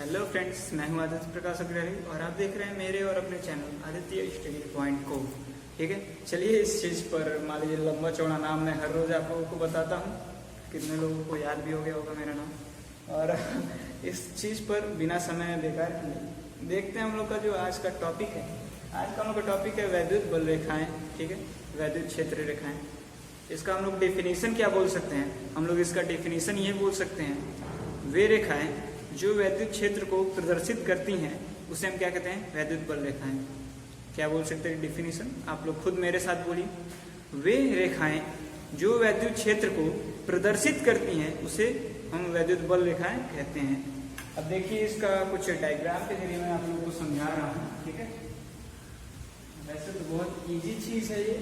Hello friends, मैं हूं आदित्य प्रकाश अग्रवाल और आप देख रहे हैं मेरे और अपने चैनल आदित्य स्टडी पॉइंट को। ठीक है, चलिए इस चीज़ पर मान लीजिए लंबा चौड़ा नाम मैं हर रोज़ आप लोगों को बताता हूं, कितने लोगों को याद भी हो गया होगा मेरा नाम। और इस चीज़ पर बिना समय बेकार किए देखते हैं हम लोग का जो आज का टॉपिक है। आज का हम लोग का टॉपिक है वैद्युत बल रेखाएँ। ठीक है, वैद्युत क्षेत्र रेखाएँ। इसका हम लोग डेफिनेशन क्या बोल सकते हैं? हम लोग इसका डेफिनेशन ये बोल सकते हैं, वे रेखाएं जो वैद्युत क्षेत्र को प्रदर्शित करती हैं उसे हम क्या कहते हैं? वैद्युत बल रेखाएं। क्या बोल सकते हैं डेफिनेशन? आप लोग खुद मेरे साथ बोलिए। वे रेखाएं जो वैद्युत क्षेत्र को प्रदर्शित करती हैं उसे हम वैद्युत बल रेखाएं कहते हैं। अब देखिए, इसका कुछ डायग्राम के जरिए मैं आप लोगों को समझा रहा हूँ। ठीक है, वैसे तो बहुत इजी चीज़ है ये,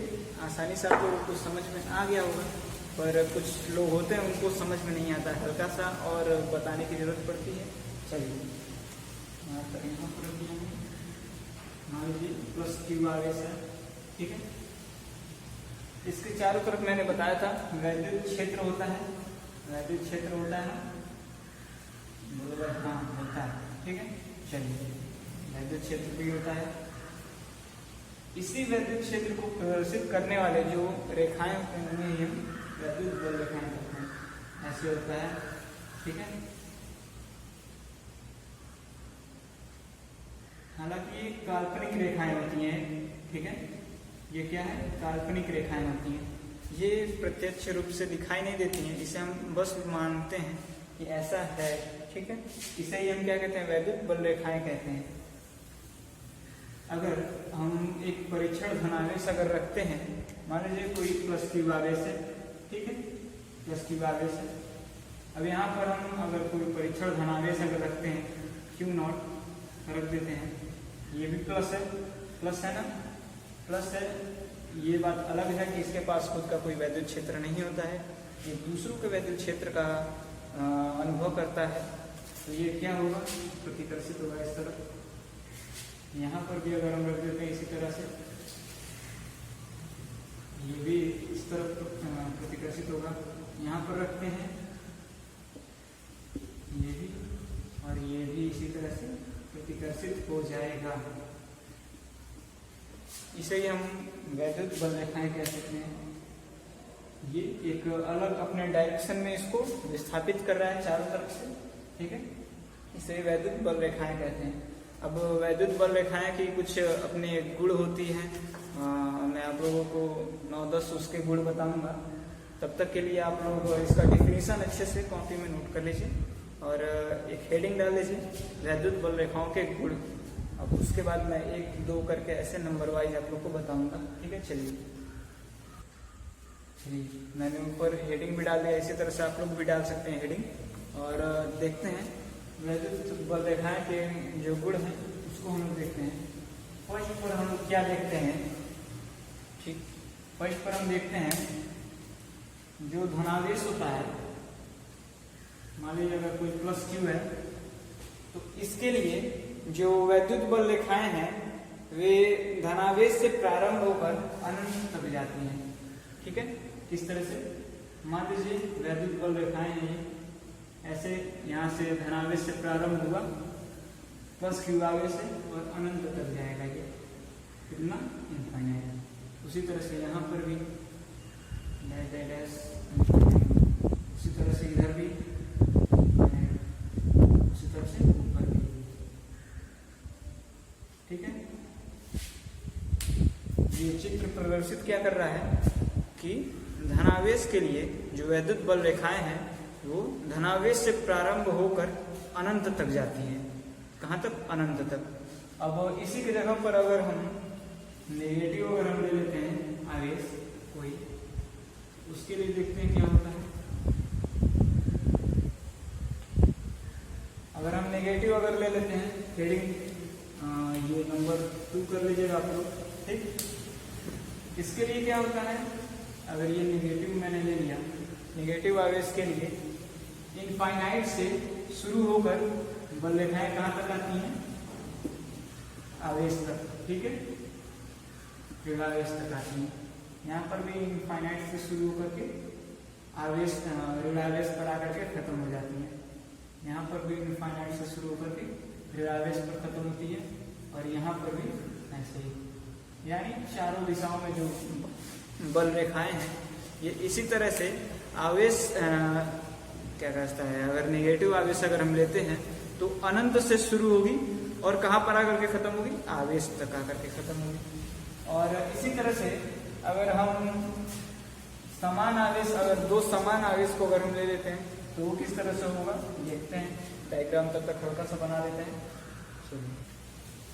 आसानी से आप लोगों को समझ में आ गया होगा, पर कुछ लोग होते हैं उनको समझ में नहीं आता, हल्का सा और बताने की जरूरत पड़ती है। चलिए यहाँ पर रख दिया मान लीजिए प्लस क्यू आवेश है। ठीक है, इसके चारों तरफ मैंने बताया था वैद्युत क्षेत्र होता है। वैद्युत क्षेत्र होता है ना, हाँ होता है। ठीक है, चलिए वैद्युत क्षेत्र भी होता है। इसी वैद्युत क्षेत्र को प्रदर्शित करने वाले जो रेखाएं होते हैं उन्हें हम वैद्युत बल रेखाएं कहते हैं। ऐसे होता है। ठीक है, हालांकि ये काल्पनिक रेखाएं होती हैं। ठीक है, ये क्या है? काल्पनिक रेखाएं होती हैं। ये प्रत्यक्ष रूप से दिखाई नहीं देती हैं, इसे हम बस मानते हैं कि ऐसा है। ठीक है, इसे ही हम क्या कहते हैं? वैद्युत बल रेखाएं कहते हैं। अगर हम एक परीक्षण धनावेश अगर रखते हैं, मान लीजिए कोई प्लस क्यू आवेश है। ठीक है, प्लस क्यू आवेश है। अब यहाँ पर हम अगर कोई परीक्षण धनावेश अगर रखते हैं Q0 रख देते हैं, ये भी प्लस है। प्लस है ना, प्लस है। ये बात अलग है कि इसके पास खुद का कोई वैद्युत क्षेत्र नहीं होता है, ये दूसरों के वैद्युत क्षेत्र का अनुभव करता है। तो ये क्या होगा? प्रतिकर्षित होगा इस तरफ। यहाँ पर भी अगर हम रख देते हैं इसी तरह से, ये भी इस तरफ प्रतिकर्षित होगा। यहाँ पर रखते हैं ये भी, और ये भी इसी तरह से प्रतिकर्षित हो जाएगा। इसे ही हम वैद्युत बल रेखाएं कह सकते हैं। ये एक अलग अपने डायरेक्शन में इसको विस्थापित कर रहा है चारों तरफ से। ठीक है, इसे वैद्युत बल रेखाएं कहते हैं। अब वैद्युत बल रेखाएं की कुछ अपने गुण होती हैं। मैं आप लोगों को 9-10 उसके गुण बताऊंगा। तब तक के लिए आप लोग इसका डेफिनेशन अच्छे से कॉपी में नोट कर लीजिए और एक हेडिंग डाल लीजिए, वैद्युत बल रेखाओं के गुण। अब उसके बाद मैं 1-2 करके ऐसे नंबर वाइज आप लोग को बताऊंगा। ठीक है, चलिए मैंने ऊपर हेडिंग भी डाल दिया, इसी तरह से आप लोग भी डाल सकते हैं हेडिंग। और देखते हैं वैद्युत बल रेखाएं के जो गुण हैं उसको हम लोग देखते हैं। फर्स्ट पर हम लोग क्या देखते हैं? ठीक, फर्स्ट पर हम देखते हैं जो धनावेश होता है। मान लीजिए अगर कोई प्लस क्यू है तो इसके लिए जो वैद्युत बल रेखाएं हैं वे धनावेश से प्रारंभ होकर अनंत तक जाती हैं। ठीक है, किस तरह से? मान लीजिए वैद्युत बल रेखाएं हैं ऐसे, यहाँ से धनावेश से प्रारंभ हुआ प्लस क्यू आवेश से और अनंत तक जाएगा। ये कितना? इनफाइनाइट। उसी तरह से यहाँ पर भी डैश डैश डैश, उसी तरह से इधर भी, उसी तरह से ऊपर भी। ठीक है, ये चित्र प्रदर्शित क्या कर रहा है कि धनावेश के लिए जो वैद्युत बल रेखाएं हैं वो धनावेश से प्रारंभ होकर अनंत तक जाती हैं। कहाँ तक? अनंत तक। अब इसी की जगह पर अगर हम नेगेटिव अगर हम ले लेते हैं आवेश कोई, उसके लिए देखते हैं क्या होता है। अगर हम नेगेटिव अगर ले लेते हैं, हेडिंग ये नंबर 2 कर लीजिएगा आप लोग। ठीक, इसके लिए क्या होता है? अगर ये नेगेटिव मैंने ले लिया, नेगेटिव आवेश के लिए इनफाइनाइट से शुरू होकर बल रेखाएं कहाँ तक आती हैं? आवेश तक। ठीक है, ऋणावेश तक आती हैं। यहाँ पर भी इनफाइनाइट से शुरू होकर के आवेश ऋणावेश पर आकर के खत्म हो जाती हैं। यहाँ पर भी इनफाइनाइट से शुरू होकर के ऋणावेश पर खत्म होती है, और यहाँ पर भी ऐसे ही। यानी चारों दिशाओं में जो बल रेखाएं हैं ये इसी तरह से आवेश क्या कहता है, अगर नेगेटिव आवेश अगर हम लेते हैं तो अनंत से शुरू होगी और कहाँ पर आकर के खत्म होगी, आवेश तक आकर के खत्म होगी। और इसी तरह से अगर हम समान आवेश, अगर दो समान आवेश को अगर हम ले लेते हैं तो वो किस तरह से होगा देखते हैं। डायग्राम तब तक हल्का सा बना देते हैं।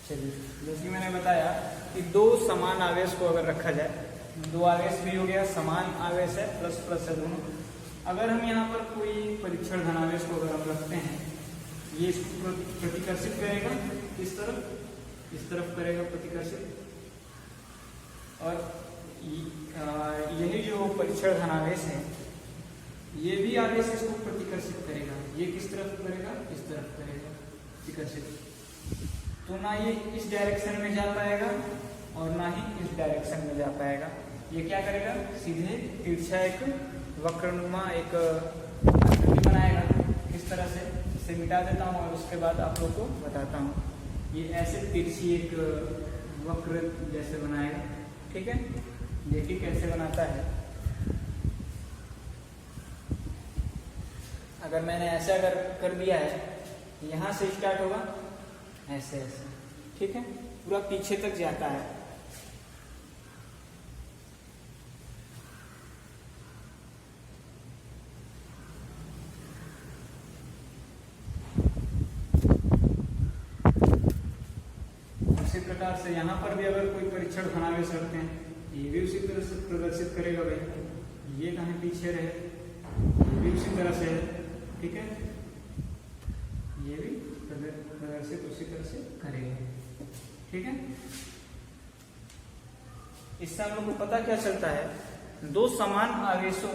चलिए, जैसे मैंने बताया कि दो समान आवेश को अगर रखा जाए, दो आवेश भी हो गया, समान आवेश है, प्लस प्लस है दोनों। अगर हम यहाँ पर कोई परीक्षण धनावेश को अगर हम रखते हैं, ये इसको प्रतिकर्षित करेगा किस तरफ, इस तरफ करेगा प्रतिकर्षित, और यही जो परीक्षण धनावेश है ये भी आवेश इसको प्रतिकर्षित करेगा। ये किस तरफ करेगा, इस तरफ करेगा प्रतिकर्षित। तो ना ये इस डायरेक्शन में जा पाएगा और ना ही इस डायरेक्शन में जा पाएगा। ये क्या करेगा, सीधे तिरछा एक वक्रनुमा एक आकृति बनाएगा। किस तरह से, इसे मिटा देता हूँ और उसके बाद आप लोग को बताता हूँ। ये ऐसे तिरछी एक वक्र जैसे बनाएगा, ठीक है। देखिए कैसे बनाता है। अगर मैंने ऐसे अगर कर दिया है, यहाँ से स्टार्ट होगा ऐसे ऐसे, ठीक है, पूरा पीछे तक जाता है। उसी प्रकार से यहाँ पर भी अगर कोई परीक्षण धनावेश रखते हैं, ये भी उसी तरह से प्रदर्शित करेगा भाई। ये कहीं पीछे रहे, ये भी उसी तरह से है, ठीक है। ये भी प्रदर्शित उसी तरह से करेगा, ठीक है। इससे हम लोग को पता क्या चलता है, दो समान आवेशों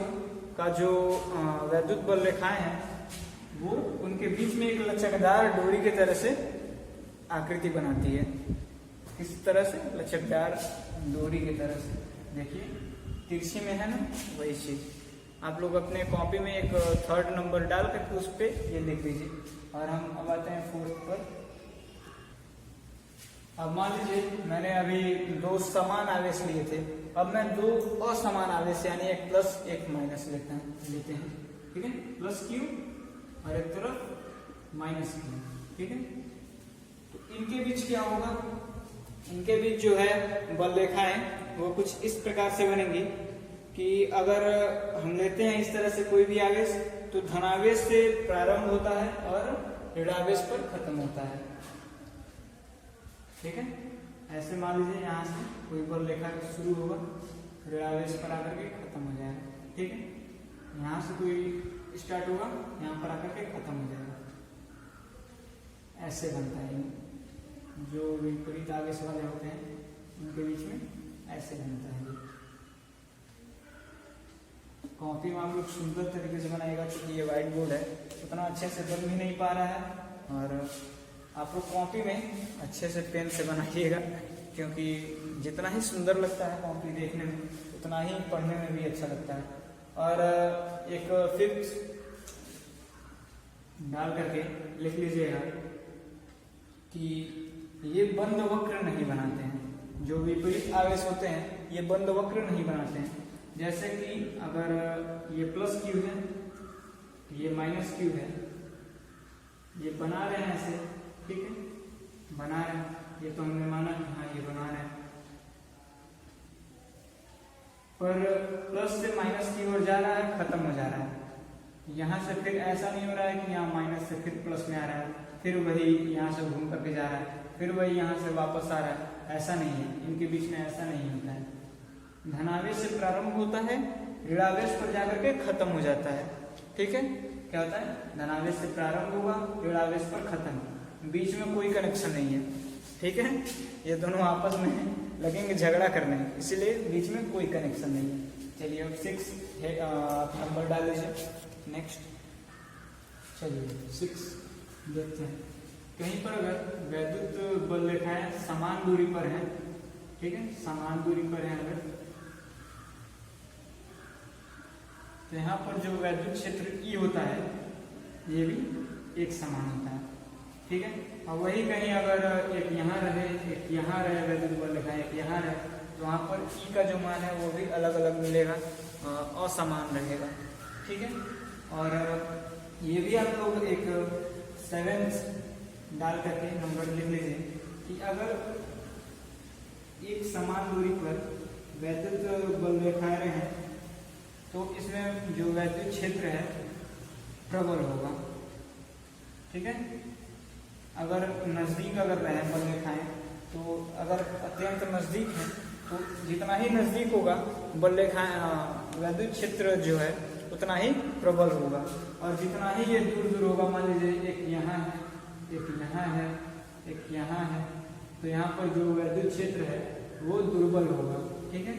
का जो वैद्युत बल रेखाएं हैं वो उनके बीच में एक लचकदार डोरी की तरह से आकृति बनाती है। किस तरह से, लचकदार डोरी की तरह से। देखिए तिरछी में है ना, वही चीज आप लोग अपने कॉपी में एक 3rd नंबर डाल करके उस पे ये लिख लीजिए। और हम अब आते हैं 4th पर। अब मान लीजिए मैंने अभी दो समान आवेश लिए थे, अब मैं दो असमान आवेश यानी एक प्लस एक माइनस लेते हैं, ठीक है। प्लस क्यू और एक तरफ माइनस क्यू, ठीक है। तो इनके बीच क्या होगा, इनके बीच जो है बल रेखाएं वो कुछ इस प्रकार से बनेंगी कि अगर हम लेते हैं इस तरह से कोई भी आवेश तो धनावेश से प्रारंभ होता है और ऋणावेश पर खत्म होता है, ठीक है। ऐसे मान लीजिए यहाँ से कोई बल रेखा शुरू होगा, ऋणावेश पर आकर के खत्म हो जाएगा, ठीक है। यहाँ से कोई स्टार्ट होगा, यहाँ पर आकर के खत्म हो जाएगा। ऐसे बनता है, जो विपरीत आवेश वाले होते हैं उनके बीच में ऐसे बनता है। कॉपी में आप लोग सुंदर तरीके से बनाएगा, क्योंकि ये व्हाइट बोर्ड है, उतना अच्छे से बन भी नहीं पा रहा है। और आप लोग कॉपी में अच्छे से पेन से बनाइएगा, क्योंकि जितना ही सुंदर लगता है कॉपी देखने में उतना ही पढ़ने में भी अच्छा लगता है। और एक 5th डाल करके लिख लीजिएगा कि ये बंद वक्र नहीं बनाते हैं। जो विपरीत आवेश होते हैं ये बंद वक्र नहीं बनाते हैं। जैसे कि अगर ये प्लस क्यू है, ये माइनस क्यू है, ये बना रहे हैं ऐसे, ठीक है, बना रहे हैं, ये तो हमने माना कि हाँ ये बना रहे हैं, पर प्लस से माइनस की ओर जा रहा है, खत्म हो जा रहा है। यहाँ से फिर ऐसा नहीं हो रहा है कि यहाँ माइनस से फिर प्लस में आ रहा है, फिर वही यहाँ से घूम करके जा रहा है, फिर वही यहाँ से वापस आ रहा है। ऐसा नहीं है, इनके बीच में ऐसा नहीं होता है। धनावेश से प्रारंभ होता है, ऋणावेश पर जाकर के खत्म हो जाता है, ठीक है। क्या होता है, धनावेश से प्रारंभ होगा, ऋणावेश पर खत्म, बीच में कोई कनेक्शन नहीं है, ठीक है। ये दोनों आपस में लगेंगे झगड़ा करने, इसीलिए बीच में कोई कनेक्शन नहीं है। चलिए अब 6 आप नंबर डाल दीजिए नेक्स्ट। चलिए 6 देखते हैं। कहीं पर अगर वैद्युत बल रेखाएं समान दूरी पर है, ठीक है, समान दूरी पर है अगर, तो यहाँ पर जो वैद्युत क्षेत्र E होता है ये भी एक समान होता है, ठीक है। और वही कहीं अगर एक यहाँ रहे, एक यहाँ रहे, वैद्युत बल रेखाएं एक यहाँ रहे, तो वहाँ पर ई का जो मान है वो भी अलग अलग मिलेगा, असमान रहेगा, ठीक है। और ये भी आप लोग एक 7 डाल करके नंबर लिख लीजिए कि अगर एक समान दूरी पर वैद्युत बल रेखाएं रहें तो इसमें जो वैद्युत क्षेत्र है प्रबल होगा, ठीक है। अगर नज़दीक अगर रहे बल रेखाएं, तो अगर अत्यंत नज़दीक है तो जितना ही नज़दीक होगा बल रेखाएं वैद्युत क्षेत्र जो है उतना ही प्रबल होगा, और जितना ही ये दूर दूर होगा, मान लीजिए एक यहाँ है, एक यहाँ है, एक यहाँ है, तो यहाँ पर जो वैद्युत क्षेत्र है वो दुर्बल होगा, ठीक है।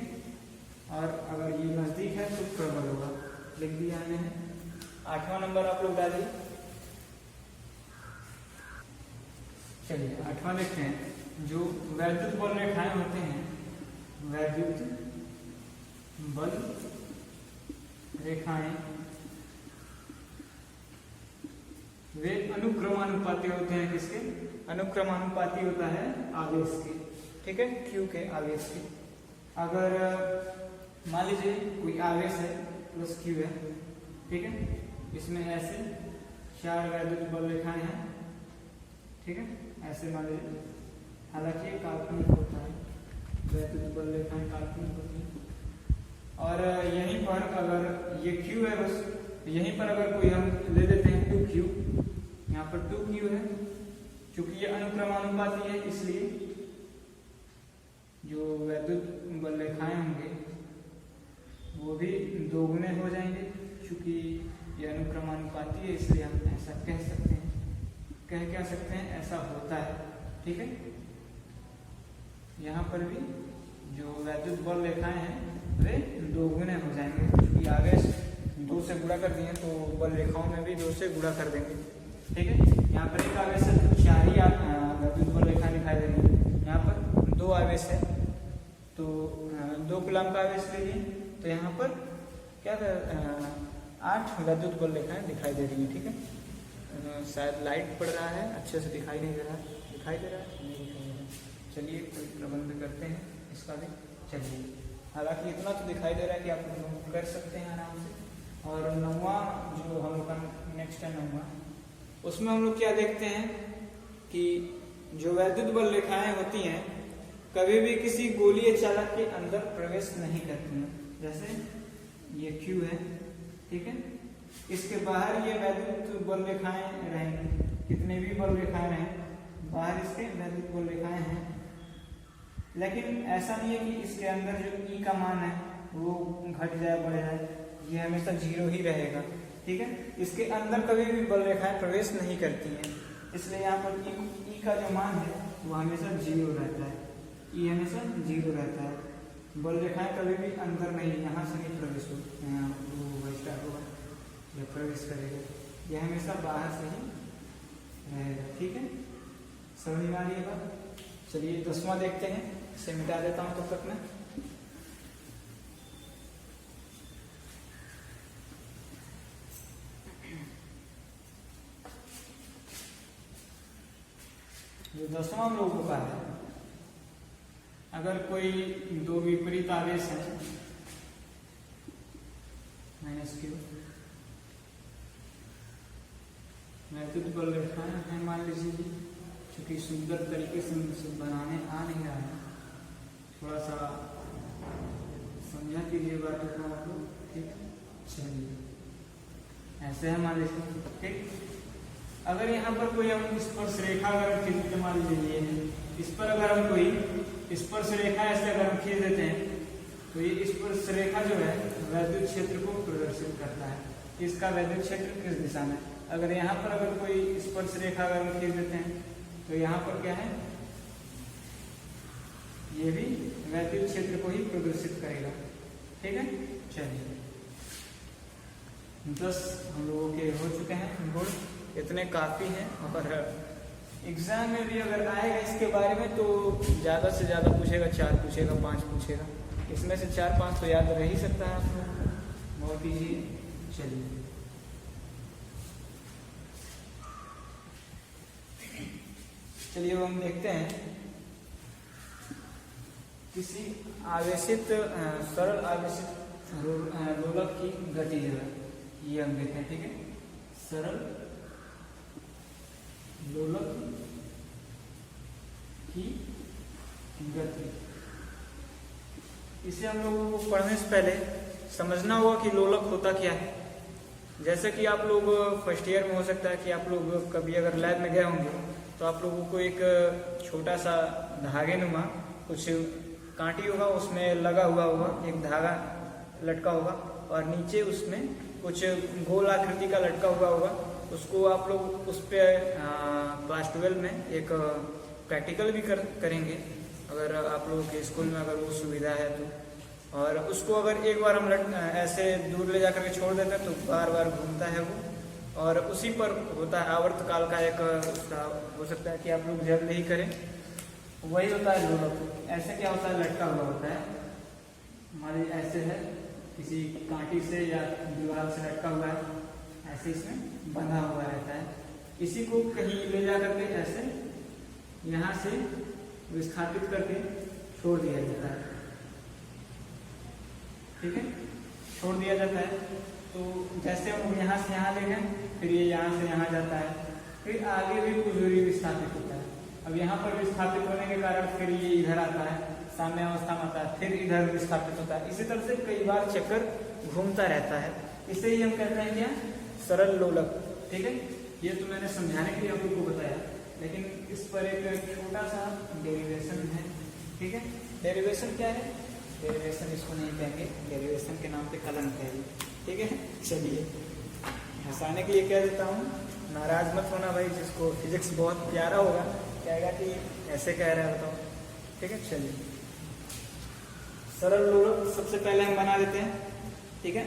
और अगर ये नज़दीक है तो प्रबल होगा, लिख दिया मैंने। 8वां नंबर आप लोग डालिए। चलिए 8वां देखते हैं। जो वैद्युत बल रेखाएं होते हैं, वैद्युत बल रेखाएं वे अनुक्रमानुपाती होते हैं। किसके? अनुक्रमानुपाती होता है आवेश के, ठीक है, Q के आवेश के। अगर मान लीजिए कोई आवेश है प्लस Q है, ठीक है, इसमें ऐसे 4 वैद्युत बल रेखाएं हैं, ठीक है, ऐसे मान लीजिए, हालांकि ये काल्पनिक होता है, वैद्युत बल रेखाएं काल्पनिक होती है। और यहीं पर अगर ये Q है, बस यहीं पर अगर कोई हम ले लेते हैं 2Q, यहाँ पर 2Q है, चूंकि ये अनुक्रमानुपाती है इसलिए जो वैद्युत बल रेखाएं होंगे वो भी 2 गुने हो जाएंगे, चूंकि ये अनुक्रमानुपाती है इसलिए हम ऐसा कह सकते हैं, क्या सकते हैं, ऐसा होता है, ठीक है। यहाँ पर भी जो वैद्युत बल रेखाएं हैं वे 2 गुने हो जाएंगे, क्योंकि आवेश 2 से गुणा कर दिए तो बल रेखाओं में भी 2 से गुणा कर देंगे, ठीक है। यहाँ पर एक आवेश है तो 4 ही वैद्युत बल रेखाएं दिखाई देंगी। यहाँ पर 2 आवेश है तो 2 कूलम का आवेश लीजिए, तो यहाँ पर क्या 8 वैद्युत बल रेखाएं दिखाई दे रही है, ठीक है। शायद लाइट पड़ रहा है, अच्छे से दिखाई नहीं दे रहा है, दिखाई दे रहा है, नहीं दिखाई दे रहा है। चलिए कोई प्रबंध करते हैं इसका भी। चलिए, हालांकि इतना तो दिखाई दे रहा है कि आप लोग कर सकते हैं आराम से। और 9वां जो हम लोग का नेक्स्ट है 9वां, उसमें हम लोग क्या देखते हैं कि जो वैद्युत बल रेखाएं होती हैं कभी भी किसी गोलीय चालक के अंदर प्रवेश नहीं करती हैं। जैसे ये Q है, ठीक है, इसके बाहर ये वैद्युत बल रेखाएं रहेंगी, कितने भी बल रेखाएं रहें बाहर इसके वैद्युत बल रेखाएं हैं, लेकिन ऐसा नहीं है कि इसके अंदर जो E का मान है वो घट जाए बढ़ जाए, ये हमेशा 0 ही रहेगा, ठीक है। इसके अंदर कभी भी बल रेखाएं प्रवेश नहीं करती हैं, इसलिए यहाँ पर E का जो मान है वो हमेशा 0 रहता है, E हमेशा 0 रहता है। बल रेखाएं कभी भी अंदर नहीं, यहाँ से नहीं प्रवेश होगा या प्रवेश करेगा, यह हमेशा बाहर से ही रहेगा, ठीक है। समझ में आ रही है बात? चलिए 10वां देखते हैं, इसे मिटा देता हूँ तब तक मैं। जो 10वां हम लोगों का है, अगर कोई 2 विपरीत आवेश है -Q, वैद्युत बल रेखाएं हैं मान लीजिए, क्योंकि सुंदर तरीके से बनाने आ नहीं रहा है, थोड़ा सा समझा कीजिए बातों को आप लोग, ठीक है। चलिए ऐसे है मान लीजिए, ठीक। अगर यहाँ पर कोई हम स्पर्श रेखा अगर हम खींचते, मान लीजिए इस पर अगर हम कोई स्पर्श रेखा ऐसे अगर हम खींच देते हैं तो ये स्पर्श रेखा जो है वैद्युत क्षेत्र को प्रदर्शित करता है। इसका वैद्युत क्षेत्र किस दिशा में? अगर यहाँ पर अगर कोई स्पर्श रेखा अगर हम खींच देते हैं तो यहाँ पर क्या है, ये भी वैद्युत क्षेत्र को ही प्रदर्शित करेगा, ठीक है। चलिए 10 हम लोगों के हो चुके हैं गुण, इतने काफी हैं। और एग्जाम में भी अगर आएगा इसके बारे में तो ज़्यादा से ज़्यादा पूछेगा, 4 पूछेगा, 5 पूछेगा, इसमें से 4-5 तो याद रह ही सकता है आप लोगों को, बहुत ईजी है। चलिए चलिए अब हम देखते हैं किसी आवेशित सरल आवेशित लोलक की गति जो है ये हम देखते हैं। ठीक है, सरल लोलक की गति, इसे हम लोगों को पढ़ने से पहले समझना होगा कि लोलक होता क्या है। जैसे कि आप लोग फर्स्ट ईयर में हो सकता है कि आप लोग कभी अगर लैब में गए होंगे तो आप लोगों को एक छोटा सा धागे नुमा कुछ कांटी होगा, उसमें लगा हुआ होगा एक धागा लटका होगा और नीचे उसमें कुछ गोल आकृति का लटका हुआ होगा। उसको आप लोग उस पर क्लास 12 में एक प्रैक्टिकल भी करेंगे अगर आप लोगों के स्कूल में अगर वो सुविधा है तो। और उसको अगर एक बार हम ऐसे दूर ले जाकर के छोड़ देते हैं तो बार बार घूमता है वो, और उसी पर होता है आवर्तकाल का एक उसका हो सकता है कि आप लोग जल्द ही करें, वही होता है लोलक। ऐसे क्या होता है, लटका हुआ होता है, मान लीजिए ऐसे है, किसी कांटी से या दीवार से लटका हुआ है, ऐसे इसमें बंधा हुआ रहता है। इसी को कहीं ले जा करके ऐसे यहाँ से विस्थापित करके छोड़ दिया जाता है। ठीक है, छोड़ दिया जाता है। तो जैसे हम यहाँ से यहाँ ले गए, फिर ये यहाँ से यहाँ जाता है, फिर आगे भी कुछ दूरी विस्थापित होता है। अब यहाँ पर विस्थापित होने के कारण फिर ये इधर आता है, साम्य अवस्था में आता है, फिर इधर विस्थापित होता है। इसी तरह से कई बार चक्कर घूमता रहता है। इसे ही हम कहते हैं क्या, सरल लोलक। ठीक है, ये तो मैंने समझाने के लिए आप लोग को बताया, लेकिन इस पर एक छोटा सा डेरिवेशन है। ठीक है, डेरिवेशन क्या है, डेरिवेशन इसको नहीं कहेंगे, डेरिवेशन के नाम पे कलंक है। ठीक है, चलिए हंसाने के लिए कह देता हूँ, नाराज मत होना भाई, जिसको फिजिक्स बहुत प्यारा होगा कहेगा कि ऐसे कह रहा है बताओ। ठीक है, चलिए सरल लोलक सबसे पहले हम बना देते हैं। ठीक है,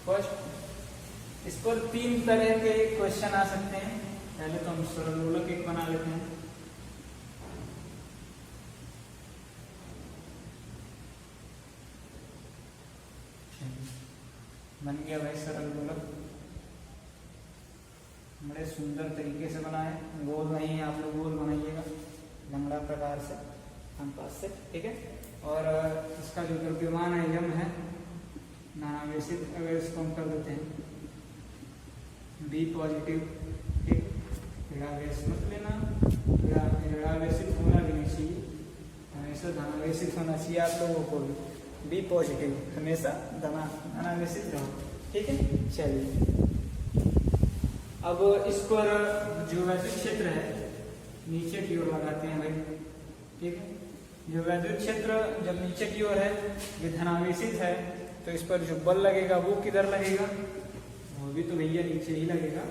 फर्स्ट इस पर 3 तरह के क्वेश्चन आ सकते हैं। पहले तो हम सरल लोलक एक बना लेते हैं। बन गया भाई सरल लोलक, बड़े सुंदर तरीके से बना है, गोल नहीं है, आप लोग गोल बनाइएगा लंगड़ा प्रकार से कंपास से। ठीक है, और इसका जो द्रव्यमान है यम है नानावेशित, अगर इसको हम कर देते हैं बी पॉजिटिव। ठीक, ऋणावेश मत लेना, ऋणावेशित होना भी नहीं चाहिए, हमेशा धनावेशित होना चाहिए आप लोगों को भी। बी पॉजिटिव, हमेशा धनावेशित रहो। ठीक है, चलिए अब इस पर जो वैद्युत क्षेत्र है नीचे की ओर लगाते हैं भाई। ठीक है, जो वैद्युत क्षेत्र जब नीचे की ओर है, ये धनावेशित है, तो इस पर जो बल लगेगा वो किधर लगेगा, वो भी तो भैया नीचे ही लगेगा।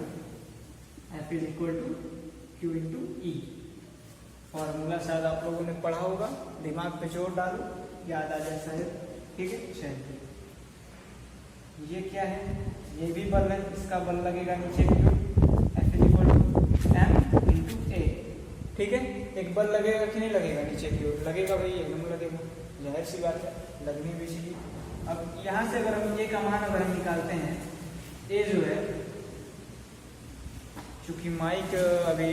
F is equal to Q into E. Formula शायद आप लोगों ने पढ़ा होगा, दिमाग पे जोर डालो, याद आ जाए शायद। ठीक है, चलिए ये क्या है, ये भी बल है, इसका बल लगेगा नीचे की ओर, F is equal to M into a. ठीक है, एक बल लगेगा कि नहीं लगेगा नीचे की ओर, लगेगा भाई, एकदम लगेगा, जाहिर सी बात है, लगनी भी चाहिए। अब यहाँ से अगर हम ये का मान अगर हम निकालते हैं, ए जो है, चूंकि माइक अभी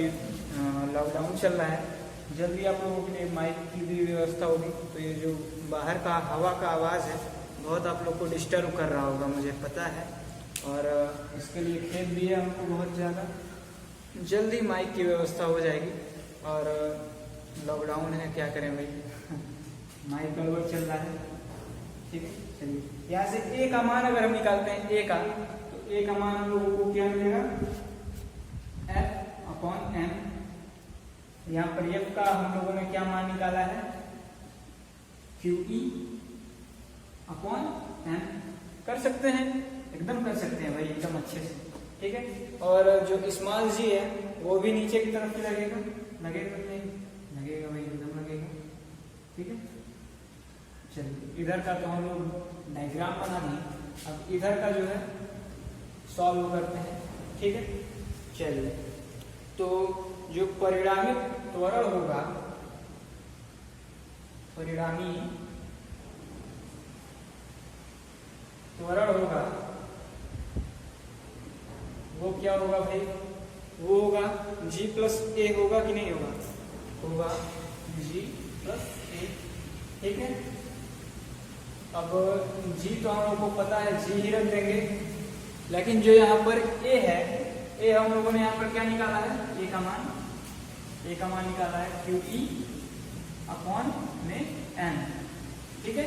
लॉकडाउन चल रहा है, जल्दी आप लोगों के लिए माइक की भी व्यवस्था होगी, तो ये जो बाहर का हवा का आवाज़ है बहुत आप लोग को डिस्टर्ब कर रहा होगा, मुझे पता है, और इसके लिए खेद भी है हमको बहुत ज़्यादा। जल्दी माइक की व्यवस्था हो जाएगी, और लॉकडाउन है, क्या करें भाई माइक गड़बड़ चल रहा है। ठीक है, चलिए यहाँ से ए का मान अगर हम निकालते हैं, ए का, तो ए का मान हम लोगों को क्या मिलेगा, F अपॉन M। यहाँ पर F का हम लोगों ने क्या मान निकाला है, QE अपॉन M। कर सकते हैं, एकदम कर सकते हैं भाई, एकदम अच्छे से। ठीक है, और जो स्मॉल जी है वो भी नीचे की तरफ ही लगेगा, लगेगा नहीं लगेगा भाई, एकदम लगेगा। ठीक है, चलिए इधर का तो हम लोग डायग्राम बना दिए, अब इधर का जो है सॉल्व करते हैं। ठीक है, चलिए तो जो परिणामी त्वरण होगा, परिणामी त्वरण होगा वो क्या होगा भाई, वो होगा जी प्लस ए, होगा कि नहीं होगा? होगा जी प्लस ए, ठीक है। अब जी तो हम लोग को पता है, जी ही रख देंगे, लेकिन जो यहाँ पर ए है, ए हम लोगों ने यहाँ पर क्या निकाला है? ए का मान निकाला है क्यू ई अपॉन में एन, ठीक है।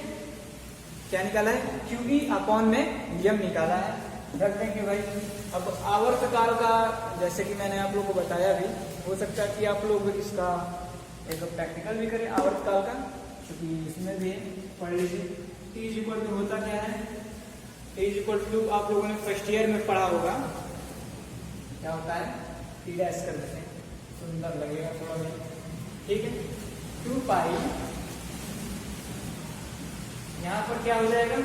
क्या निकाला है? क्यू ई अपॉन में यम निकाला है, रख देंगे भाई। अब आवर्तकाल का, जैसे कि मैंने आप लोग को बताया भी, हो सकता है कि आप लोग इसका एक प्रैक्टिकल भी करें आवर्तकाल का, क्योंकि इसमें भी पढ़ लीजिए। टी इज इक्वल टू होता क्या है? टी इज इक्वल टू आप लोगों ने फर्स्ट ईयर में पढ़ा होगा, क्या होता है? टी डैश कर देते हैं, सुंदर लगेगा थोड़ा भी, ठीक है। 2 पाई, यहाँ पर क्या हो जाएगा?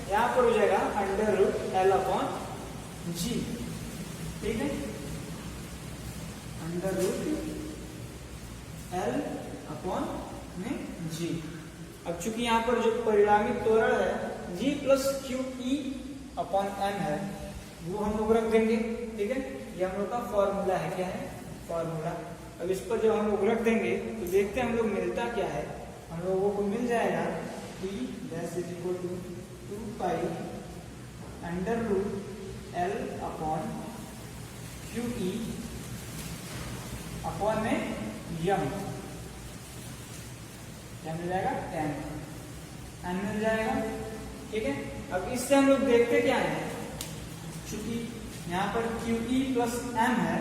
यहाँ पर हो जाएगा अंडर रूट एल अपॉन जी, ठीक है। अंडर रूट एल अपॉन में जी। अब चूंकि यहाँ पर जो परिणामी त्वरण है g plus q E upon m है, वो हम लोग रख देंगे, ठीक है। ये हम लोग का फॉर्मूला है, क्या है? फॉर्मूला। अब इस पर जब हम लोग रख देंगे तो देखते हैं हम लोग मिलता क्या है। हम लोगों को मिल जाएगा T dash is equal to 2 pi under root L upon Q E upon में यम, क्या मिल जाएगा? एन मिल जाएगा, ठीक है। अब इससे हम लोग देखते क्या है, चूंकि यहाँ पर क्यू ई प्लस एम है,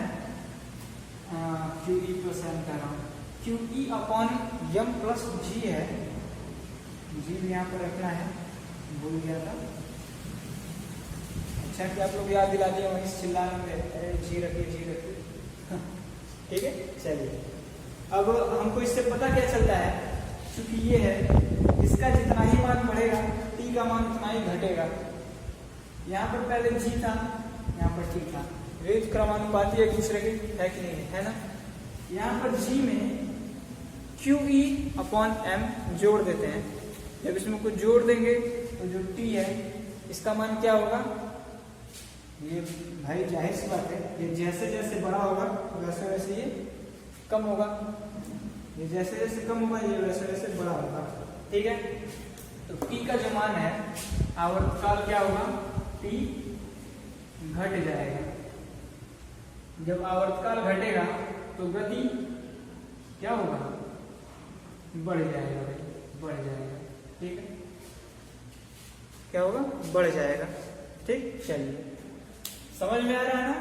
क्यू ई प्लस एम कह रहा हूँ, क्यू ई अपॉन यम प्लस जी है, जी भी यहाँ पर रखना है, भूल गया था। अच्छा कि आप लोग याद दिला दिए, वहीं चिल्लाने में अरे जी रखिए ठीक है। चलिए, अब हमको इससे पता क्या चलता है, क्योंकि ये है, इसका जितना ही मान बढ़ेगा टी का मान उतना ही घटेगा। यहाँ पर पहले जी था, यहाँ पर टी था, विविध क्रमानुपाती एक दूसरे के है कि नहीं है ना। यहाँ पर जी में क्यू ई अपॉन एम जोड़ देते हैं, जब इसमें कुछ जोड़ देंगे तो जो टी है इसका मान क्या होगा? ये भाई जाहिर सी बात है, ये जैसे जैसे बड़ा होगा वैसे वैसे ये कम होगा, ये जैसे जैसे कम होगा ये वैसे वैसे बड़ा होगा, ठीक है। तो टी का जो मान है आवर्तकाल क्या होगा? टी घट जाएगा। जब आवर्तकाल घटेगा तो गति क्या होगा? बढ़ जाएगा भाई, बढ़ जाएगा, ठीक है। क्या होगा? बढ़ जाएगा, ठीक। चलिए, समझ में आ रहा है ना।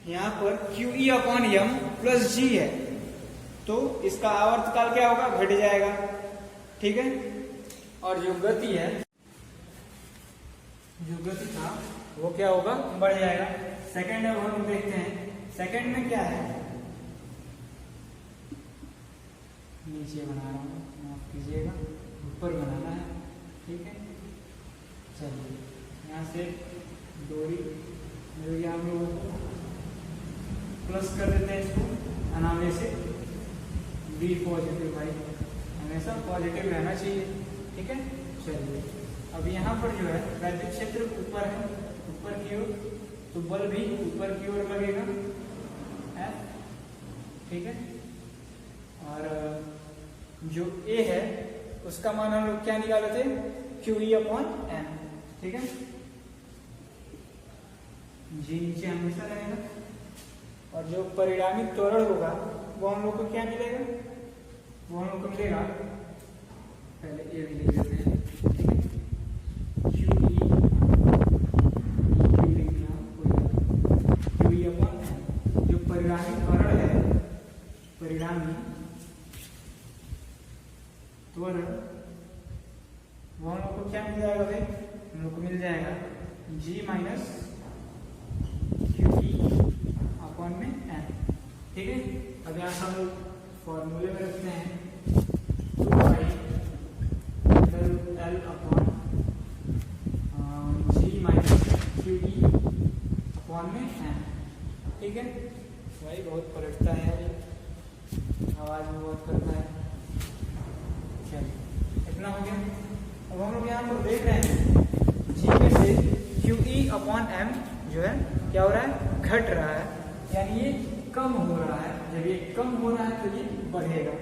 यहाँ पर क्यू ई अपॉन यम प्लस जी है, तो इसका आवर्तकाल क्या होगा? घट जाएगा, ठीक है। और जो गति है, जो गति था वो क्या होगा? बढ़ जाएगा। सेकंड अब हम देखते हैं, सेकंड में क्या है? नीचे बना रहा हूँ, माफ कीजिएगा, ऊपर बनाना है, ठीक है। चलिए, यहाँ से डोरी मिल गया हम लोगों को, प्लस कर देते हैं इसको अनावे से, बी पॉजिटिव, भाई हमेशा पॉजिटिव रहना चाहिए, ठीक है। चलिए, अब यहाँ पर जो है वैद्युत क्षेत्र ऊपर है, ऊपर की ओर, तो बल भी ऊपर की ओर लगेगा, ठीक है। और जो ए है उसका मान हम लोग क्या निकाले थे? क्यू ई अपॉन एन, ठीक है। जी नीचे हमेशा रहेगा, और जो परिणामी त्वरण होगा वो हम लोग को क्या मिलेगा? वो हम लोग को मिलेगा, पहले ए भी लिख देते हैं, ठीक है। क्यू ई अपॉन एन, जो परिणामी त्वरण है, परिणामी त्वरण, वो हम लोग को क्या मिल जाएगा भाई? हम लोग को मिल जाएगा जी माइनस क्यू ई अपॉन में एन, ठीक है। अब यहाँ से हम लोग फॉर्मूले में रखते हैं 2 पाई एल अपॉन जी माइनस क्यू ई अपॉन में एन, ठीक है। भाई बहुत पलटता है, आवाज में बहुत करता है। चलिए, इतना हो गया। अब हम लोग यहाँ पर देख रहे हैं जी में से क्यू ई अपॉन एम जो है क्या हो रहा है? घट रहा है, यानी ये कम हो रहा है। जब ये कम हो रहा है तो ये बढ़ेगा,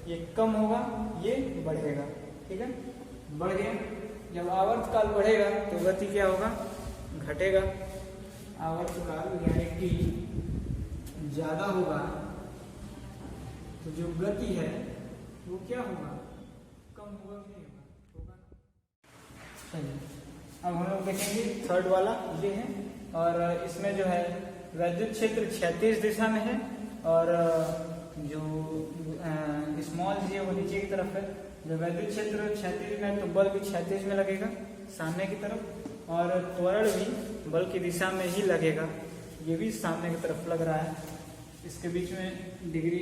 ये कम होगा ये बढ़ेगा, ठीक है, बढ़ गया। जब आवर्तकाल बढ़ेगा तो गति क्या होगा, घटेगा। आवर्तकाल यानी टी ज्यादा होगा तो जो गति है वो क्या होगा, कम होगा कि नहीं होगा, चलिए अब हम लोग देखेंगे थर्ड वाला ये है। और इसमें जो है वैद्युत क्षेत्र क्षैतिज दिशा में है और जो स्मॉल जी है वो नीचे की तरफ है। जब वैद्युत क्षेत्र क्षैतिज में है तो बल भी क्षैतिज में लगेगा सामने की तरफ, और त्वरण भी बल की दिशा में ही लगेगा, ये भी सामने की तरफ लग रहा है। इसके बीच में डिग्री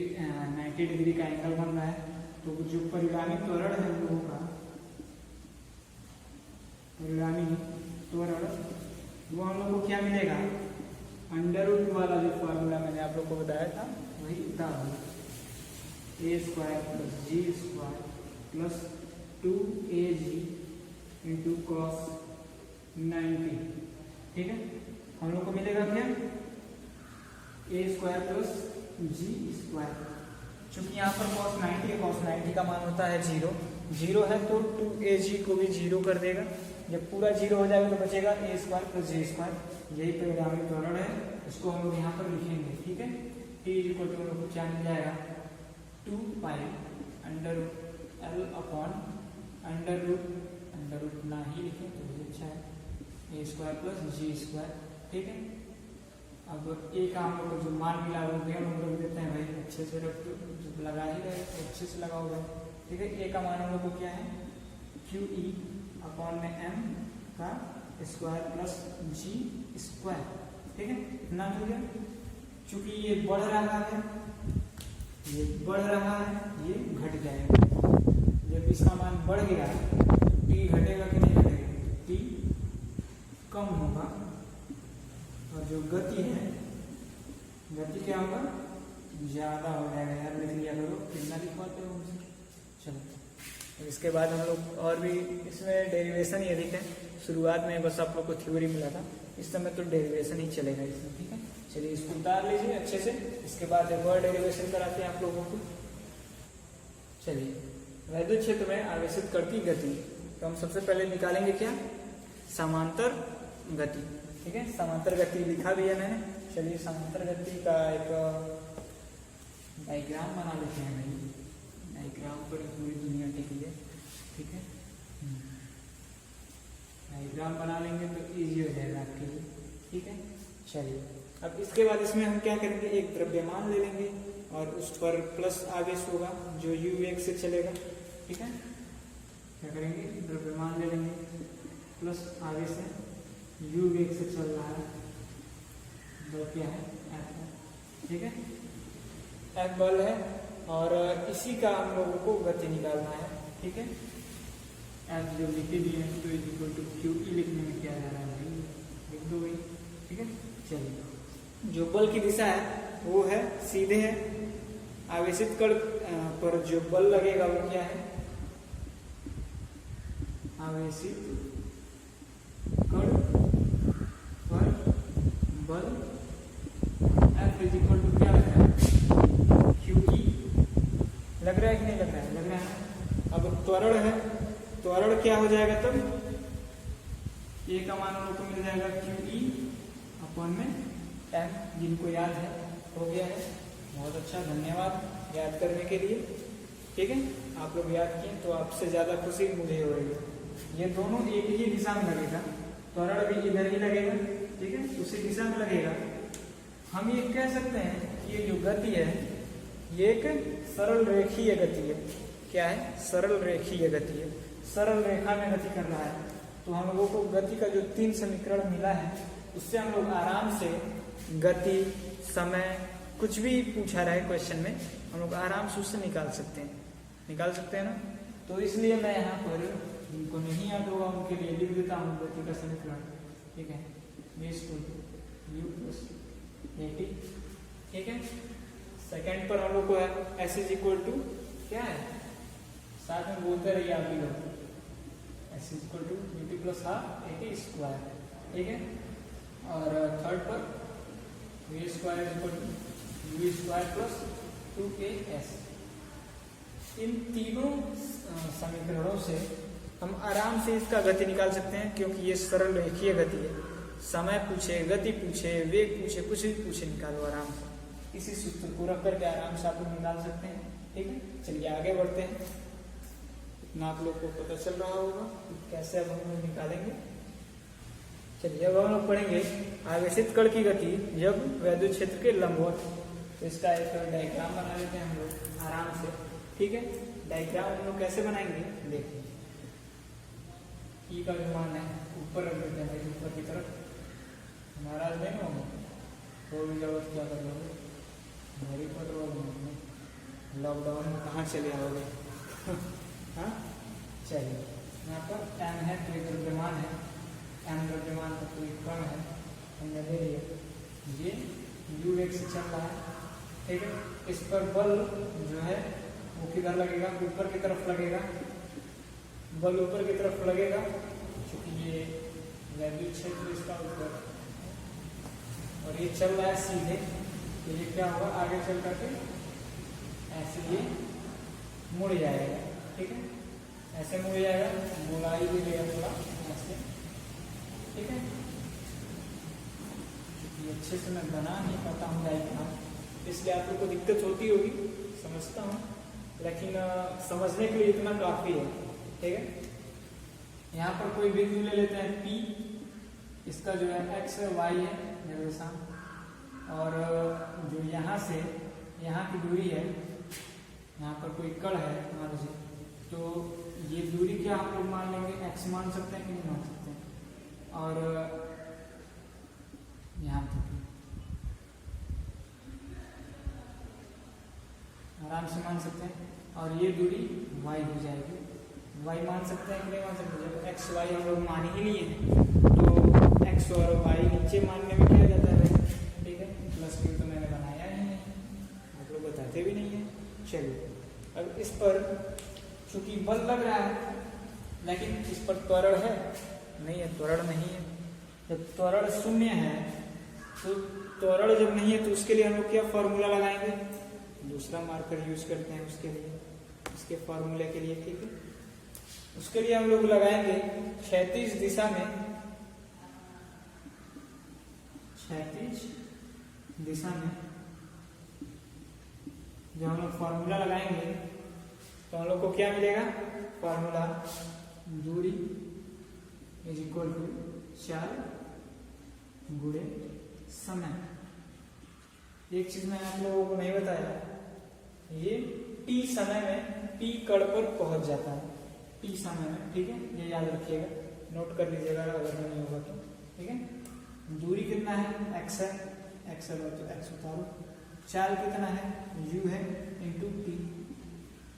90 डिग्री का एंगल बन रहा है। तो जो परिणामी त्वरण है वो होगा, परिणामी त्वरण वो हम लोग को क्या मिलेगा, अंडर रूट वाला जो फॉर्मूला मैंने आप लोग को बताया था वही उतना होगा, a square plus G square plus 2ab into cos 90, ठीक है। हम लोग को मिलेगा क्या, a square plus G square. चूंकि यहाँ पर cos 90 है, cos 90 का मान होता है 0 है तो 2ab को भी 0 कर देगा। जब पूरा 0 हो जाएगा तो बचेगा a square plus G square, यही परिणामी त्वरण है, इसको हम लोग यहाँ पर लिखेंगे, ठीक है। t इक्वल टू हम लोग को क्या मिल जाएगा, 2 pi under L upon under root ना ही लिखें तो भी अच्छा है, a square plus G square, ठीक है। अब a का हम लोग को जो मान मिला वो भी हम लोग देते हैं भाई, अच्छे से रख दो, लगा ही रहे तो अच्छे से लगाओ भाई, ठीक है। a का मान हम लोग को क्या है, QE अपॉन में m का स्क्वायर प्लस जी स्क्वायर, ठीक है, इतना मिल गया। चूंकि ये बढ़ रहा है, ये बढ़ रहा है, ये घट जाएगा। जब इसका मान बढ़ गया t घटेगा कि नहीं घटेगा, t कम होगा और जो गति है, गति क्या होगा, ज्यादा हो जाएगा। यार लिख लिया करो, कितना लिखवाते हो मुझे। चलो इसके बाद हम लोग और भी इसमें डेरिवेशन ही अधिक है। शुरुआत में बस आप लोग को थ्योरी मिला था, इस समय तो डेरिवेशन ही चलेगा इसमें, ठीक है। चलिए इसको उतार लीजिए अच्छे से, इसके बाद एक और डेरिवेशन कराते हैं आप लोगों को। चलिए वैद्युत क्षेत्र में आवेशित करती गति, तो हम सबसे पहले निकालेंगे क्या, समांतर गति, ठीक है। समांतर गति लिखा भी है मैंने। चलिए समांतर गति का एक डायग्राम बना लेते हैं भाई, डायग्राम पर पूरी दुनिया टिकी है, ठीक है। डायग्राम बना लेंगे तो इजी हो जाएगा आपके लिए, ठीक है। चलिए अब इसके बाद इसमें हम क्या करेंगे, एक द्रव्यमान ले लेंगे और उस पर प्लस आवेश होगा जो u वेग से चलेगा, ठीक है। क्या करेंगे, द्रव्यमान ले लेंगे, प्लस आवेश है, u वेग से चल रहा है, बल क्या है, F, ठीक है, F बल है और इसी का हम लोगों को गति निकालना है, ठीक है। F जो लिखी दी है तो इक्वल टू QE लिखने में क्या जा रहा है भाई, लिख दो भाई, ठीक है। चलिए जो बल की दिशा है वो है सीधे है, आवेशित कण पर जो बल लगेगा वो क्या है, आवेशित कण पर बल F इज इक्वल टू क्या लग रहा है, QE लग रहा है कि नहीं लग रहा है, लग रहा है। अब त्वरण है, त्वरण क्या हो जाएगा तब, A का मान हम लोग को मिल जाएगा QE अपॉन में M, जिनको याद है हो गया है, बहुत अच्छा, धन्यवाद याद करने के लिए, ठीक है। आप लोग याद किए तो आपसे ज्यादा खुशी मुझे हो रही है। ये दोनों एक ही दिशा में लगेगा, त्वरण भी इधर ही लगेगा, ठीक है, उसी दिशा में लगेगा। हम ये कह सकते हैं कि ये जो गति है ये एक सरल रेखीय गति है। क्या है, सरल रेखीय गति है, सरल रेखा में गति कर रहा है। तो हम लोगों को गति का जो 3 समीकरण मिला है उससे हम लोग आराम से गति, समय, कुछ भी पूछा रहा है क्वेश्चन में, हम लोग आराम से उससे निकाल सकते हैं ना। तो इसलिए मैं यहाँ पर जिनको नहीं याद होगा उनके लिए लिख देता हूँ गति का समीकरण, ठीक है, u प्लस at, ठीक है। सेकेंड पर हम लोग को है s इज इक्वल टू क्या है, साथ में बोलते रहिए आप भी लोग, s is equal to ut plus half at square, ठीक है। और थर्ड पर V square is equal to V square plus 2as। इन तीनों समीकरणों से हम आराम से इसका गति निकाल सकते हैं, क्योंकि ये सरल रेखीय गति है। समय पूछे, गति पूछे, वेग पूछे, कुछ भी पूछे, निकालो आराम से। इसी सूत्र को रख करके आराम से आप लोग निकाल सकते हैं। ठीक है, चलिए आगे बढ़ते हैं। इतना आप लोग को पता चल रहा होगा कैसे अब हम लोग निकालेंगे। चलिए अब हम लोग पढ़ेंगे आवेशित कण की गति जब वैद्युत क्षेत्र के लंबवत। तो इसका एक डायग्राम बना लेते हैं हम लोग आराम से। ठीक है, डायग्राम हम लोग कैसे बनाएंगे देखिए। ई का जो मान है ऊपर रख देते हैं भाई, ऊपर की तरफ। नाराज नहीं होगा तो भी जरूरत क्या कर लोगे, घड़ी पर लॉकडाउन में कहाँ चले आओगे। हाँ चलिए, यहाँ पर एम है तो एक द्रव्यमान है, एम द्रव्यमान का कोई कण है, हमने ले लिया। ये यू वेग से चल रहा है। ठीक है, इस पर बल जो है वो किधर लगेगा, ऊपर की तरफ लगेगा। बल ऊपर की तरफ लगेगा क्योंकि ये वैद्युत क्षेत्र इसका ऊपर, और ये चल रहा है सीधे। तो ये क्या होगा, आगे चल करके ऐसे ये मुड़ जाएगा। ठीक है, ऐसे मुड़ जाएगा, गोलाई भी लेगा थोड़ा ऐसे। ठीक है, क्योंकि अच्छे से मैं बना नहीं पाता हूँ डायग्राम, इसलिए आप लोग को दिक्कत होती होगी, समझता हूँ, लेकिन समझने के लिए इतना काफी है। ठीक है, यहाँ पर कोई बिंदु ले लेते हैं P, इसका जो है x और y है निर्देशांक, और जो यहाँ से यहाँ की दूरी है, यहाँ पर कोई कण है मान लीजिए, तो ये दूरी क्या हम लोग मान लेंगे, x मान सकते हैं कि नहीं मान सकते हैं, और यहाँ तक आराम से मान सकते हैं, और ये दूरी y हो जाएगी। y मान सकते हैं कि नहीं मान सकते, जब x y हम लोग मान ही लिए हैं तो x और y नीचे मानने में क्या जाता है। ठीक है, प्लस क्यू तो मैंने बनाया ही नहीं, आप लोग बताते भी नहीं है। चलिए, अब इस पर चूंकि बल लग रहा है, लेकिन इस पर त्वरण है नहीं है, त्वरण नहीं है। जब त्वरण शून्य है, तो त्वरण जब नहीं है तो उसके लिए हम लोग क्या फॉर्मूला लगाएंगे, दूसरा मार्कर यूज करते हैं उसके लिए, इसके फॉर्मूले के लिए। ठीक है, उसके लिए हम लोग लगाएंगे क्षैतिज दिशा में, क्षैतिज दिशा में जब हम लोग फॉर्मूला लगाएंगे तो हम लोग को क्या मिलेगा, फॉर्मूला दूरी इज इक्वल टू 4 गुणे समय। एक चीज मैं आप लोगों को नहीं बताया, ये t समय में p कण पर पहुंच जाता है, t समय में। ठीक है, ये याद रखिएगा, नोट कर लीजिएगा अगर नहीं होगा तो। ठीक है, दूरी कितना है, x है, x है तो x उतारो, 4 कितना है, u है इंटू t।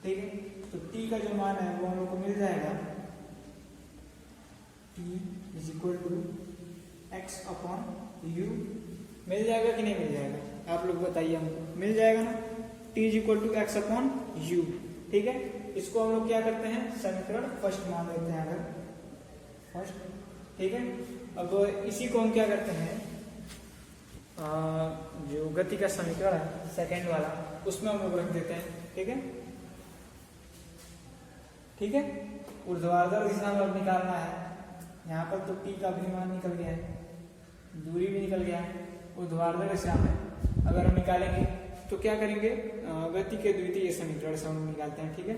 ठीक है, तो t का जो मान है वो हम लोग को मिल जाएगा, t is equal to x upon u। मिल जाएगा कि नहीं मिल जाएगा, आप लोग बताइए हमको, मिल जाएगा ना, t is equal to x upon u। ठीक है, इसको हम लोग क्या करते हैं, समीकरण फर्स्ट मान लेते हैं, अगर फर्स्ट। ठीक है, अब इसी को हम क्या करते हैं, जो गति का समीकरण है सेकंड वाला, उसमें हम लोग रख देते हैं। ठीक है, ठीक है, ऊर्ध्वाधर दिशा में अब निकालना है। यहाँ पर तो t का भी मान निकल गया है, दूरी भी निकल गया है। ऊर्ध्वाधर दिशा में अगर हम निकालेंगे तो क्या करेंगे, गति के द्वितीय समीकरण से हम निकालते हैं। ठीक है,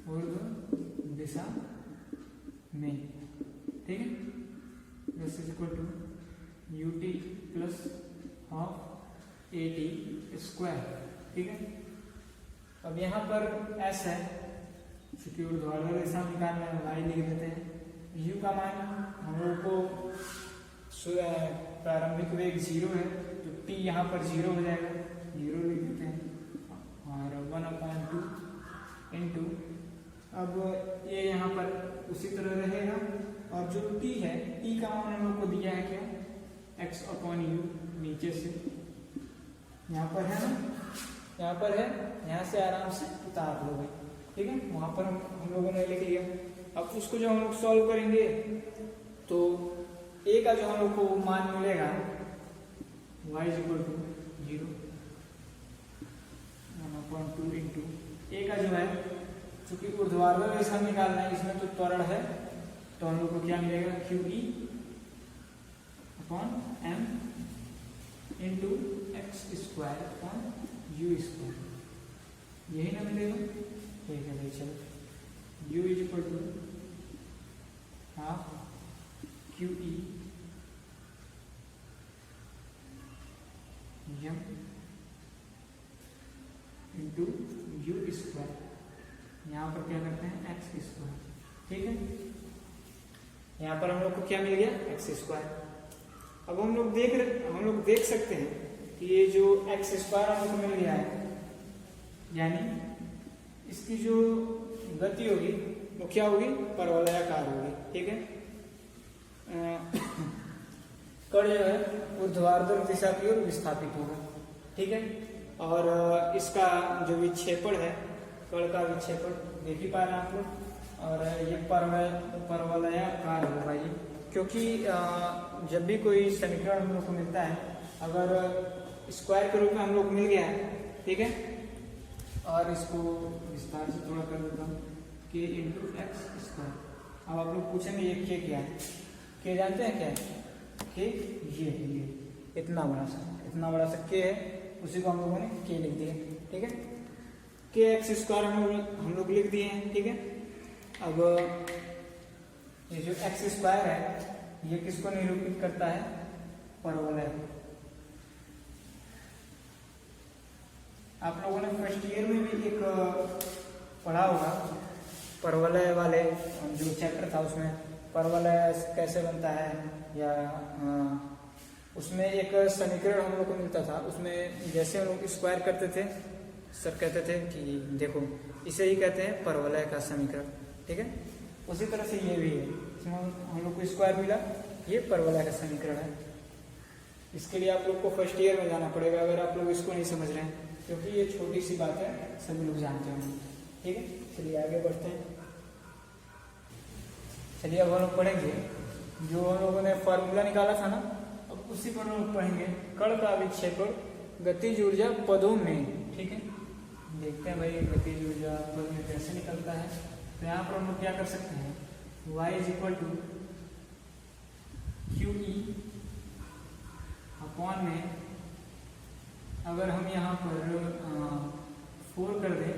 ऊर्ध्व दिशा में। ठीक है, this is equal to ut plus half at square. ठीक है, अब यहाँ पर s है, चूंकि ऊर्ध्वाधर दिशा में निकालना है, y लिख देते हैं। u का मान हम लोग को प्रारंभिक वेग 0 है, तो t यहाँ पर 0 हो जाएगा, 0 लिख देते हैं, और 1/2 इंटू, अब ये यहाँ पर उसी तरह रहेगा, और जो t है, t का मान हम लोग को दिया है क्या, x अपॉन u, नीचे से यहाँ पर है ना, यहाँ पर है, यहाँ से आराम से उतार लोगे। ठीक है, वहां पर हम लोगों ने लिख लिया। अब उसको जब हम लोग सॉल्व करेंगे तो ए का जो हम लोग को मान मिलेगा y is equal to 0 1/2 into a का जो है, चूंकि ऊर्ध्वाधर रेखा निकालना है, इसमें तो त्वरण है, तो हम लोग को क्या मिलेगा QE upon m into X square upon U square, यही ना मिलेगा। ठीक है भाई, चलो u is equal to half QE m into U square, यहाँ पर क्या करते हैं एक्स स्क्वायर। ठीक है, यहाँ पर हम लोग को क्या मिल गया एक्स स्क्वायर। अब हम लोग देख सकते हैं कि ये जो एक्स स्क्वायर हम लोग को मिल गया है, यानी इसकी जो गति होगी वो क्या होगी, परवलयाकार होगी। ठीक है, कण जो है ऊर्ध्वाधर दिशा की ओर विस्थापित होगा। ठीक है, और इसका जो विक्षेपण है, कण का विक्षेपण देख ही पा रहे हैं आप लोग, और ये परवलयाकार होगा ये, क्योंकि जब भी कोई समीकरण हम लोग को मिलता है, अगर स्क्वायर के रूप में हम लोग मिल गया है, ठीक है, और इसको विस्तार से थोड़ा कर देता हूँ, k इंटू एक्स स्क्वायर। अब आप लोग पूछेंगे ये k क्या है, k जानते हैं क्या है, k ये इतना बड़ा सा k है, उसी को हम लोगों ने k लिख दिया। ठीक है, k एक्स स्क्वायर हम लोग लिख दिए हैं। ठीक है, अब ये जो एक्स स्क्वायर है ये किसको निरूपित करता है, परवलय। आप लोगों ने फर्स्ट ईयर में भी एक पढ़ा होगा परवलय वाले जो चैप्टर था, उसमें परवलय कैसे बनता है, या उसमें एक समीकरण हम लोग को मिलता था। उसमें जैसे हम लोग स्क्वायर करते थे, सर कहते थे कि देखो इसे ही कहते हैं परवलय का समीकरण। ठीक है, उसी तरह से ये भी है, इसमें हम लोग को स्क्वायर मिला, ये परवलय का समीकरण है। इसके लिए आप लोग को फर्स्ट ईयर में जाना पड़ेगा अगर आप लोग इसको नहीं समझ रहे हैं, क्योंकि ये छोटी सी बात है, सभी लोग जानते हैं। ठीक है, चलिए आगे बढ़ते हैं। चलिए अब हम लोग पढ़ेंगे जो हम लोगों ने फॉर्मूला निकाला था ना, अब उसी पर हम लोग पढ़ेंगे कण का विक्षेपण गतिज ऊर्जा पदों में। ठीक है, देखते हैं भाई गतिज ऊर्जा पद में कैसे निकलता है। तो यहाँ पर हम लोग क्या कर सकते हैं, y is equal to QE upon में, अगर हम यहाँ पर 4 कर दें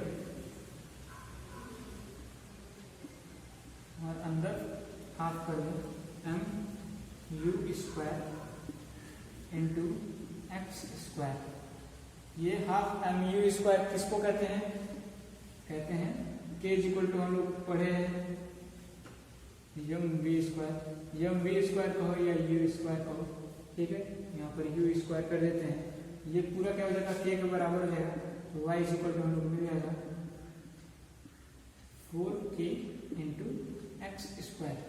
और अंदर हाफ कर दें, m u square into X square. ये हाफ m u स्क्वायर किसको कहते हैं, k इज इक्वल टू हम लोग पढ़े हैं यम वी स्क्वायर कहो या u स्क्वायर कहो। ठीक है, यहाँ पर u स्क्वायर कर देते हैं, ये पूरा क्या हो जाएगा k के बराबर हो जाएगा, तो y इज इक्वल टू हम लोग मिल जाएगा 4k इंटू एक्स स्क्वायर।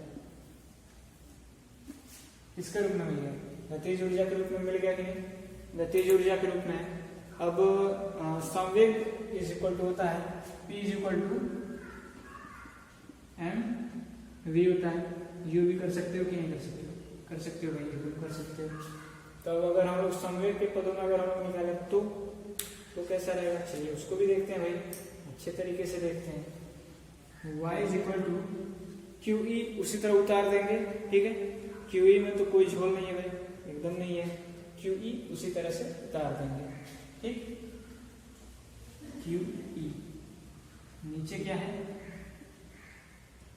इसके रूप में मिल गया, गतिज ऊर्जा के रूप में मिल गया कि नहीं, गतिज ऊर्जा के रूप में। अब संवेग इज इक्वल टू होता है p is equal to m v होता है। u भी कर सकते हो कि नहीं कर सकते हो, कर सकते हो भाई, बिल्कुल कर सकते हो। तो अब अगर हम लोग संवेग के पदों में अगर हम लोग निकाले तो कैसा रहेगा, चलिए उसको भी देखते हैं भाई, अच्छे तरीके से देखते हैं। y is equal to QE उसी तरह उतार देंगे। ठीक है, QE में तो कोई झोल नहीं है भाई, एकदम नहीं है, QE उसी तरह से उतार देंगे। ठीक, QE नीचे क्या है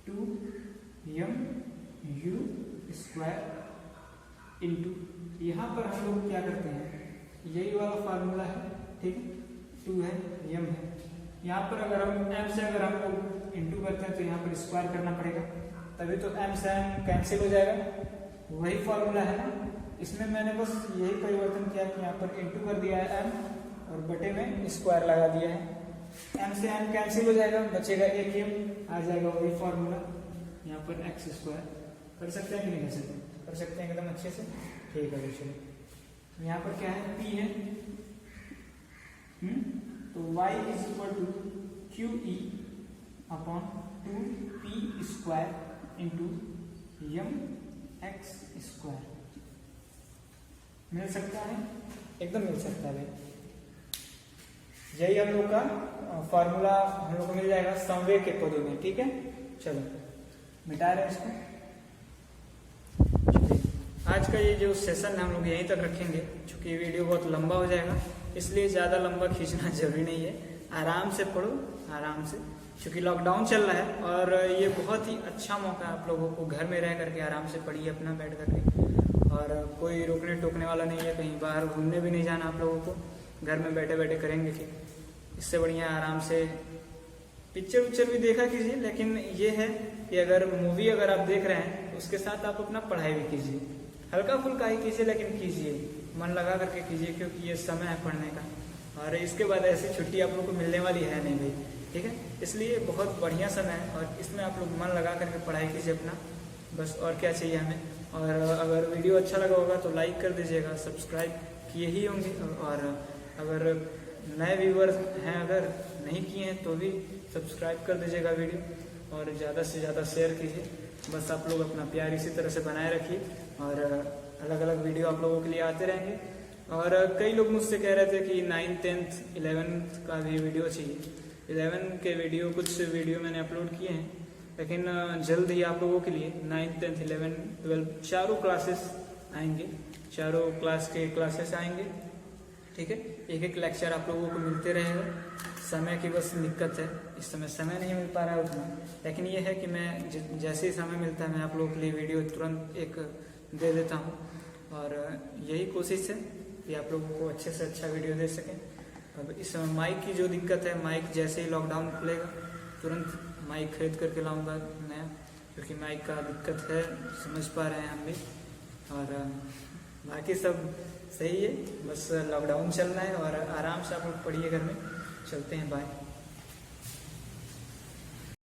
2m u स्क्वायर इंटू, यहाँ पर हम लोग क्या करते हैं, यही वाला फार्मूला है। ठीक है, 2 है, m है, यहाँ पर अगर हम m से अगर हम लोग इंटू करते हैं तो यहाँ पर स्क्वायर करना पड़ेगा, तभी तो m से m कैंसिल हो जाएगा। वही फॉर्मूला है ना, इसमें मैंने बस यही परिवर्तन किया कि यहाँ पर इंटू कर दिया है m और बटे में स्क्वायर लगा दिया है। m से m कैंसिल हो जाएगा, बचेगा एक m, आ जाएगा वही फॉर्मूला, यहाँ पर एक्स स्क्वायर। कर सकते हैं कि नहीं कर सकते, कर सकते हैं एकदम अच्छे से। ठीक है, चलिए यहाँ पर क्या है, p है, तो y is equal to QE upon 2p square into m x²। मिल सकता है, एकदम मिल सकता है भाई। यही हम लोग का फॉर्मूला हम लोग को मिल जाएगा समवेग के पदों में। ठीक है, चलो मिटा रहे हैं इसको। आज का ये जो सेशन है हम लोग यहीं तक रखेंगे, क्योंकि वीडियो बहुत लंबा हो जाएगा, इसलिए ज़्यादा लंबा खींचना जरूरी नहीं है। आराम से पढ़ो, आराम से, क्योंकि लॉकडाउन चल रहा है और ये बहुत ही अच्छा मौका है आप लोगों को। घर में रह करके आराम से पढ़िए अपना बैठ करके, और कोई रोकने टोकने वाला नहीं है, कहीं बाहर घूमने भी नहीं जाना आप लोगों को। घर में बैठे बैठे करेंगे कि इससे बढ़िया आराम से पिक्चर उच्चर भी देखा कीजिए। लेकिन ये है कि अगर मूवी अगर आप देख रहे हैं तो उसके साथ आप अपना पढ़ाई भी कीजिए, हल्का फुल्का ही कीजिए, लेकिन कीजिए, मन लगा करके कीजिए, क्योंकि ये समय है पढ़ने का। और इसके बाद ऐसी छुट्टी आप लोग को मिलने वाली है नहीं भाई, ठीक है। इसलिए बहुत बढ़िया समय है और इसमें आप लोग मन लगा करके पढ़ाई कीजिए अपना, बस। और क्या चाहिए हमें। और अगर वीडियो अच्छा लगा होगा तो लाइक कर दीजिएगा, सब्सक्राइब किए ही होंगे, और अगर नए व्यूवर्स हैं, अगर नहीं किए हैं तो भी सब्सक्राइब कर दीजिएगा वीडियो, और ज़्यादा से ज़्यादा शेयर कीजिए। बस आप लोग अपना प्यार इसी तरह से बनाए रखिए, और अलग अलग वीडियो आप लोगों के लिए आते रहेंगे। और कई लोग मुझसे कह रहे थे कि 9th 10th 11th का भी वीडियो चाहिए। 11 के वीडियो, कुछ वीडियो मैंने अपलोड किए हैं, लेकिन जल्द ही आप लोगों के लिए 9th 10th 11 12 चारों क्लासेस आएंगे, चारों क्लास के क्लासेस आएंगे। ठीक है, एक एक लेक्चर आप लोगों को मिलते रहेगा। समय की बस दिक्कत है, इस समय समय नहीं मिल पा रहा है उतना, लेकिन ये है कि मैं जैसे ही समय मिलता है मैं आप लोगों के लिए वीडियो तुरंत एक दे देता हूँ। और यही कोशिश है कि आप लोगों को अच्छे से अच्छा वीडियो दे सकें। अब इस समय माइक की जो दिक्कत है, माइक जैसे ही लॉकडाउन खुलेगा तुरंत माइक खरीद करके लाऊंगा नया, क्योंकि माइक का दिक्कत है, समझ पा रहे हैं हम भी। और बाकी सब सही है, बस लॉकडाउन चल रहा है और आराम से आप लोग पढ़िए घर में। चलते हैं, बाय।